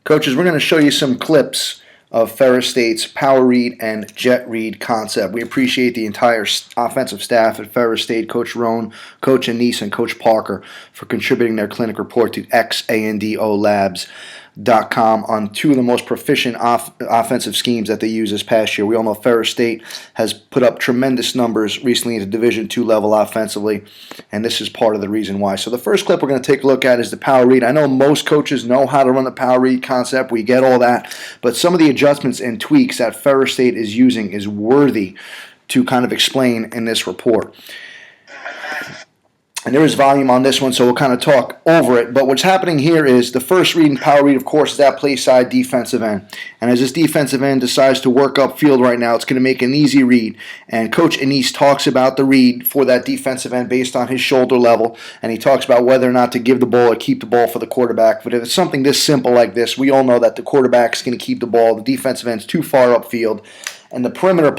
Coaches, we're going to show you some clips of Ferris State's power read and jet read concept. We appreciate the entire offensive staff at Ferris State, Coach Roan, Coach Anise, and Coach Parker for contributing their clinic report to xandolabs.com on two of the most proficient offensive schemes that they use this past year. We all know Ferris State has put up tremendous numbers recently at the Division II level offensively, and this is part of the reason why. So the first clip we're going to take a look at is the power read. I know most coaches know how to run the power read concept. We get all that, but some of the adjustments and tweaks that Ferris State is using is worthy to kind of explain in this report. And there is volume on this one, so we'll kind of talk over it. But what's happening here is the first read and power read, of course, is that play side defensive end. And as this defensive end decides to work upfield right now, it's going to make an easy read. And Coach Anise talks about the read for that defensive end based on his shoulder level. And he talks about whether or not to give the ball or keep the ball for the quarterback. But if it's something this simple like this, we all know that the quarterback is going to keep the ball. The defensive end's too far upfield. And the perimeter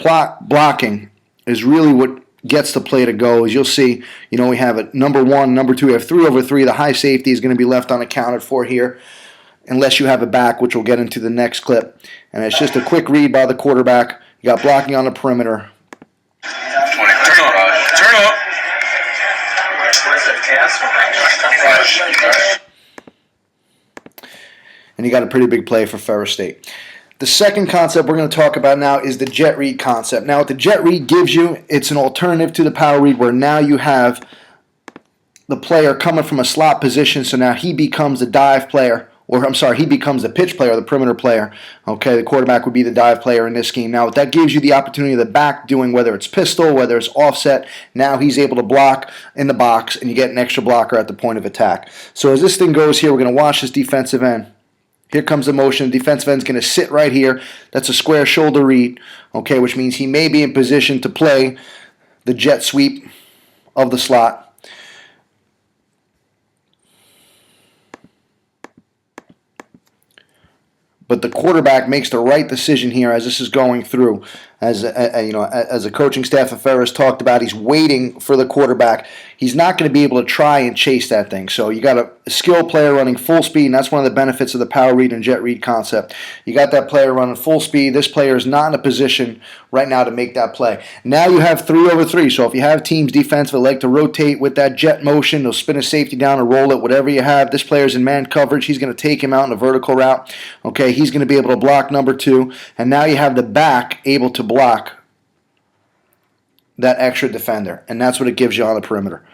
blocking is really what gets the play to go. As you'll see, we have a number one, number two. We have 3 over 3. The high safety is going to be left unaccounted for here, unless you have a back, which we'll get into the next clip. And it's just a quick read by the quarterback. You got blocking on the perimeter. Turn up. And you got a pretty big play for Ferris State. The second concept we're going to talk about now is the jet read concept. Now, what the jet read gives you, it's an alternative to the power read where now you have the player coming from a slot position, so now he becomes the dive player, or I'm sorry, he becomes the pitch player, the perimeter player. Okay, the quarterback would be the dive player in this scheme. Now, that gives you the opportunity of the back doing whether it's pistol, whether it's offset. Now he's able to block in the box, and you get an extra blocker at the point of attack. So as this thing goes here, we're going to watch this defensive end. Here comes the motion. The defensive end's going to sit right here. That's a square shoulder read, okay, which means he may be in position to play the jet sweep of the slot. But the quarterback makes the right decision here as this is going through. As a coaching staff of Ferris talked about, he's waiting for the quarterback. He's not going to be able to try and chase that thing. So you got a skilled player running full speed, and that's one of the benefits of the power read and jet read concept. You got that player running full speed. This player is not in a position right now to make that play. Now you have 3 over 3. So if you have teams defense that like to rotate with that jet motion, they'll spin a safety down or roll it, whatever you have. This player's in man coverage. He's going to take him out in a vertical route. Okay, he's going to be able to block number 2, and now you have the back able to block that extra defender, and that's what it gives you on the perimeter.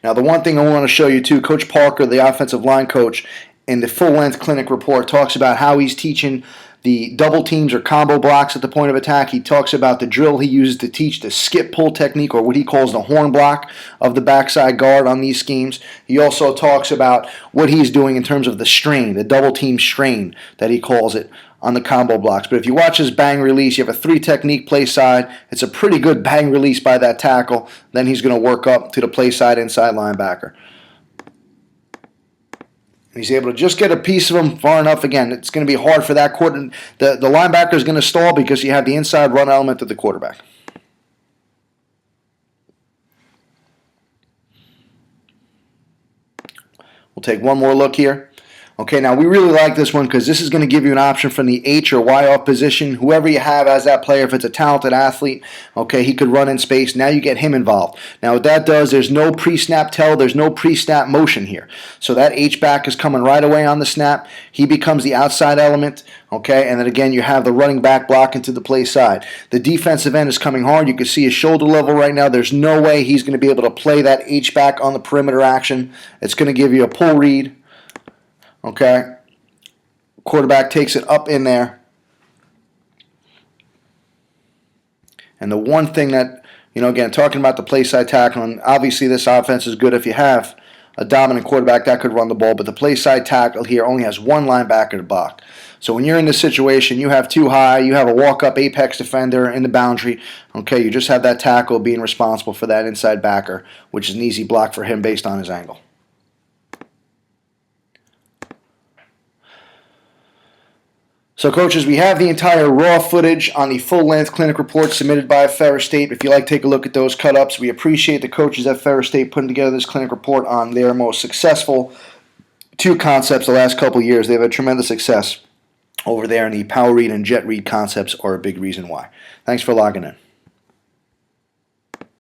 Now, the one thing I want to show you too, Coach Parker, the offensive line coach, in the full-length clinic report talks about how he's teaching the double teams or combo blocks at the point of attack. He talks about the drill he uses to teach the skip pull technique, or what he calls the horn block of the backside guard on these schemes. He also talks about what he's doing in terms of the strain, the double team strain that he calls it on the combo blocks. But if you watch his bang release, you have a 3 technique play side. It's a pretty good bang release by that tackle. Then he's going to work up to the play side inside linebacker. He's able to just get a piece of him far enough. Again, it's going to be hard for that quarter. The linebacker is going to stall because you have the inside run element of the quarterback. We'll take one more look here. Okay, now we really like this one because this is going to give you an option from the H or Y off position. Whoever you have as that player, if it's a talented athlete, okay, he could run in space. Now you get him involved. Now what that does, there's no pre-snap tell, there's no pre-snap motion here. So that H-back is coming right away on the snap. He becomes the outside element, okay, and then again you have the running back block into the play side. The defensive end is coming hard. You can see his shoulder level right now. There's no way he's going to be able to play that H-back on the perimeter action. It's going to give you a pull read. Okay, quarterback takes it up in there. And the one thing that, again, talking about the play side tackle, and obviously this offense is good if you have a dominant quarterback that could run the ball, but the play side tackle here only has 1 linebacker to block. So when you're in this situation, you have 2 high, you have a walk-up apex defender in the boundary. Okay, you just have that tackle being responsible for that inside backer, which is an easy block for him based on his angle. So, coaches, we have the entire raw footage on the full-length clinic report submitted by Ferris State. If you like, take a look at those cut-ups. We appreciate the coaches at Ferris State putting together this clinic report on their most successful two concepts the last couple of years. They've had tremendous success over there, and the power read and jet read concepts are a big reason why. Thanks for logging in.